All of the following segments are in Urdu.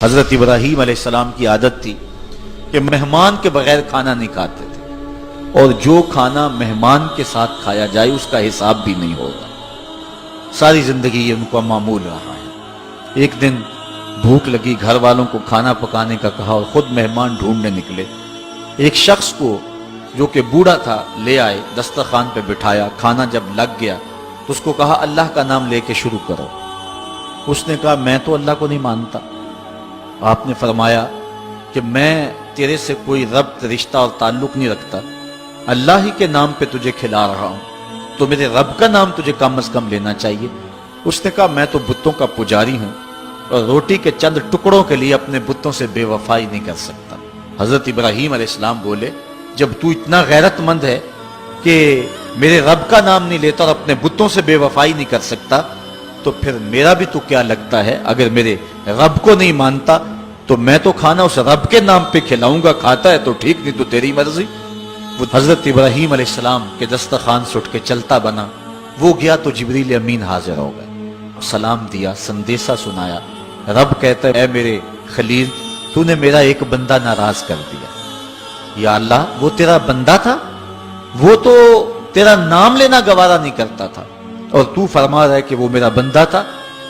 حضرت ابراہیم علیہ السلام کی عادت تھی کہ مہمان کے بغیر کھانا نہیں کھاتے تھے، اور جو کھانا مہمان کے ساتھ کھایا جائے اس کا حساب بھی نہیں ہوگا۔ ساری زندگی یہ ان کو معمول رہا ہے۔ ایک دن بھوک لگی، گھر والوں کو کھانا پکانے کا کہا اور خود مہمان ڈھونڈنے نکلے۔ ایک شخص کو جو کہ بوڑھا تھا لے آئے، دسترخوان پہ بٹھایا، کھانا جب لگ گیا تو اس کو کہا اللہ کا نام لے کے شروع کرو۔ اس نے کہا میں تو اللہ کو نہیں مانتا۔ آپ نے فرمایا کہ میں تیرے سے کوئی ربط، رشتہ اور تعلق نہیں رکھتا، اللہ ہی کے نام پہ تجھے کھلا رہا ہوں، تو میرے رب کا نام تجھے کم از کم لینا چاہیے۔ اس نے کہا میں تو بتوں کا پجاری ہوں اور روٹی کے چند ٹکڑوں کے لیے اپنے بتوں سے بے وفائی نہیں کر سکتا۔ حضرت ابراہیم علیہ السلام بولے جب تو اتنا غیرت مند ہے کہ میرے رب کا نام نہیں لیتا اور اپنے بتوں سے بے وفائی نہیں کر سکتا، تو پھر میرا بھی تو کیا لگتا ہے، اگر میرے رب کو نہیں مانتا تو میں تو کھانا اس رب کے نام پہ کھلاؤں گا، کھاتا ہے تو ٹھیک، نہیں تو تیری مرضی۔ وہ حضرت ابراہیم علیہ السلام کے دسترخوان سے اٹھ کے چلتا بنا، وہ گیا تو جبریل امین حاضر ہو گئے، سلام دیا، سندیسہ سنایا۔ رب کہتا ہے اے میرے خلیل، تو نے میرا ایک بندہ ناراض کر دیا۔ یا اللہ، وہ تیرا بندہ تھا، وہ تو تیرا نام لینا گوارا نہیں کرتا تھا، اور تو فرما رہا ہے کہ وہ میرا بندہ تھا۔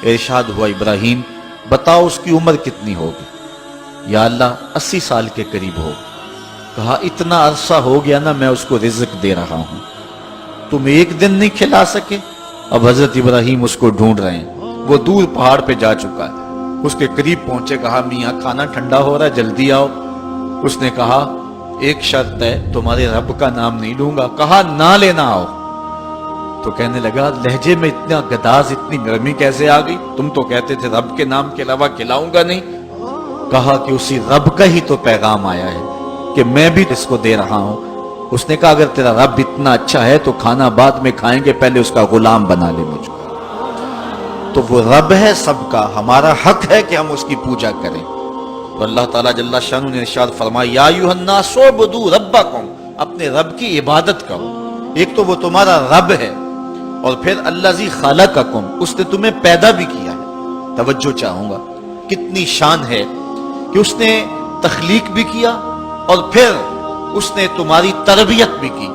ارشاد ہوا ابراہیم بتاؤ اس کی عمر کتنی ہوگی؟ یا اللہ 80 سال کے قریب ہوگی۔ کہا اتنا عرصہ ہو گیا نا میں اس کو رزق دے رہا ہوں، تم ایک دن نہیں کھلا سکے؟ اب حضرت ابراہیم اس کو ڈھونڈ رہے ہیں، وہ دور پہاڑ پہ جا چکا ہے۔ اس کے قریب پہنچے، کہا میاں کھانا ٹھنڈا ہو رہا ہے، جلدی آؤ۔ اس نے کہا ایک شرط ہے، تمہارے رب کا نام نہیں لوں گا۔ کہا نہ لینا آؤ۔ تو کہنے لگا لہجے میں اتنا گداز، اتنی نرمی کیسے آ گئی؟ تم تو کہتے تھے رب کے نام کے علاوہ کھلاؤں گا نہیں۔ کہا کہ اسی رب کا ہی تو پیغام آیا ہے کہ میں بھی اس کو دے رہا ہوں۔ اس نے کہا اگر تیرا رب اتنا اچھا ہے تو کھانا بعد میں کھائیں گے، پہلے اس کا غلام بنا لے مجھ کو۔ تو وہ رب ہے سب کا، ہمارا حق ہے کہ ہم اس کی پوجا کریں۔ تو اللہ تعالیٰ جل شانہ نے ارشاد فرمایا یا ایھا الناس اعبدوا ربکم، اپنے رب کی عبادت کرو۔ ایک تو وہ تمہارا رب ہے، اور پھر الذی خلقکم، اس نے تمہیں پیدا بھی کیا ہے۔ توجہ چاہوں گا، کتنی شان ہے کہ اس نے تخلیق بھی کیا اور پھر اس نے تمہاری تربیت بھی کی۔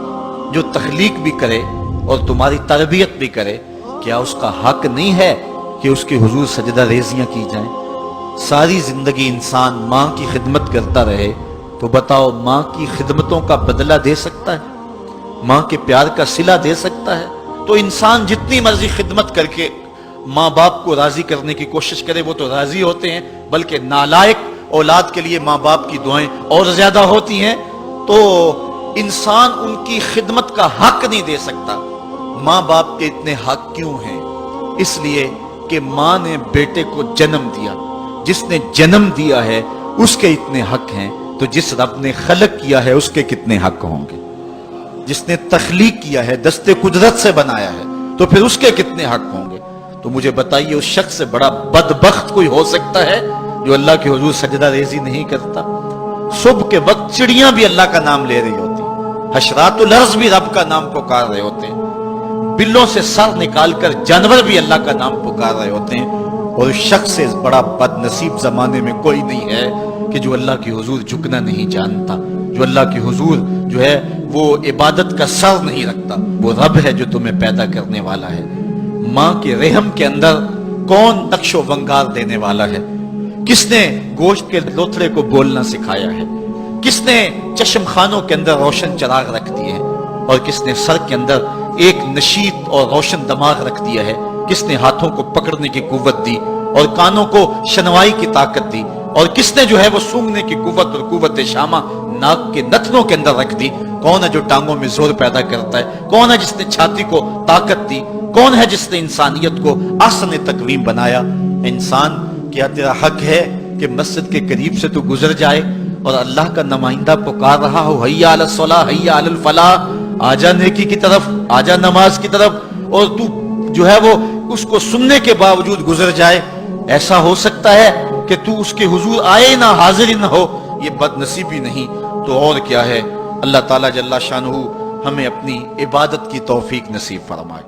جو تخلیق بھی کرے اور تمہاری تربیت بھی کرے، کیا اس کا حق نہیں ہے کہ اس کے حضور سجدہ ریزیاں کی جائیں؟ ساری زندگی انسان ماں کی خدمت کرتا رہے تو بتاؤ ماں کی خدمتوں کا بدلہ دے سکتا ہے؟ ماں کے پیار کا صلہ دے سکتا ہے؟ تو انسان جتنی مرضی خدمت کر کے ماں باپ کو راضی کرنے کی کوشش کرے وہ تو راضی ہوتے ہیں، بلکہ نالائق اولاد کے لیے ماں باپ کی دعائیں اور زیادہ ہوتی ہیں۔ تو انسان ان کی خدمت کا حق نہیں دے سکتا۔ ماں باپ کے اتنے حق کیوں ہیں؟ اس لیے کہ ماں نے بیٹے کو جنم دیا، جس نے جنم دیا ہے اس کے اتنے حق ہیں، تو جس رب نے خلق کیا ہے اس کے کتنے حق ہوں گے؟ جس نے تخلیق کیا ہے، دستے قدرت سے بنایا ہے، تو پھر اس کے کتنے حق ہوں گے؟ تو مجھے بتائیے اس شخص سے بڑا بدبخت کوئی ہو سکتا ہے جو اللہ کے حضور سجدہ ریزی نہیں کرتا؟ صبح کے وقت چڑیاں بھی اللہ کا نام لے رہی ہوتی ہیں، حشرات الارض بھی رب کا نام پکار رہے ہوتے ہیں، بلوں سے سر نکال کر جانور بھی اللہ کا نام پکار رہے ہوتے ہیں، اور اس شخص سے بڑا بد نصیب زمانے میں کوئی نہیں ہے کہ جو اللہ کے حضور جھکنا نہیں جانتا، جو اللہ کے حضور جو ہے وہ عبادت کا سر نہیں رکھتا۔ وہ رب ہے جو تمہیں پیدا کرنے والا ہے۔ ماں کے رحم کے اندر کون نقش و ونگار دینے والا ہے؟ کس نے گوشت کے لوتھڑے کو بولنا سکھایا ہے؟ کس نے چشم خانوں کے اندر روشن چراغ رکھ دیے ہیں؟ اور کس نے سر کے اندر ایک نشیط اور روشن دماغ رکھ دیا ہے؟ کس نے ہاتھوں کو پکڑنے کی قوت دی اور کانوں کو شنوائی کی طاقت دی؟ اور کس نے جو ہے وہ سونگھنے کی قوت اور قوت شامہ ناک کے نتنوں کے اندر رکھ دی؟ کون ہے جو ٹانگوں میں زور پیدا کرتا ہے؟ کون ہے جس نے چھاتی کو طاقت دی؟ کون ہے جس نے انسانیت کو احسن تقویم بنایا؟ انسان، کیا تیرا حق ہے کہ مسجد کے قریب سے تو گزر جائے اور اللہ کا نمائندہ پکار رہا ہو حی علی الصلاۃ حی علی الفلاح، آجا نیکی کی طرف، آجا نماز کی طرف، اور تو جو ہے وہ اس کو سننے کے باوجود گزر جائے؟ ایسا ہو سکتا ہے کہ تو اس کے حضور آئے نہ، حاضر ہی نہ ہو؟ یہ بد نصیبی نہیں تو اور کیا ہے؟ اللہ تعالیٰ جل شانہ ہمیں اپنی عبادت کی توفیق نصیب فرمائے۔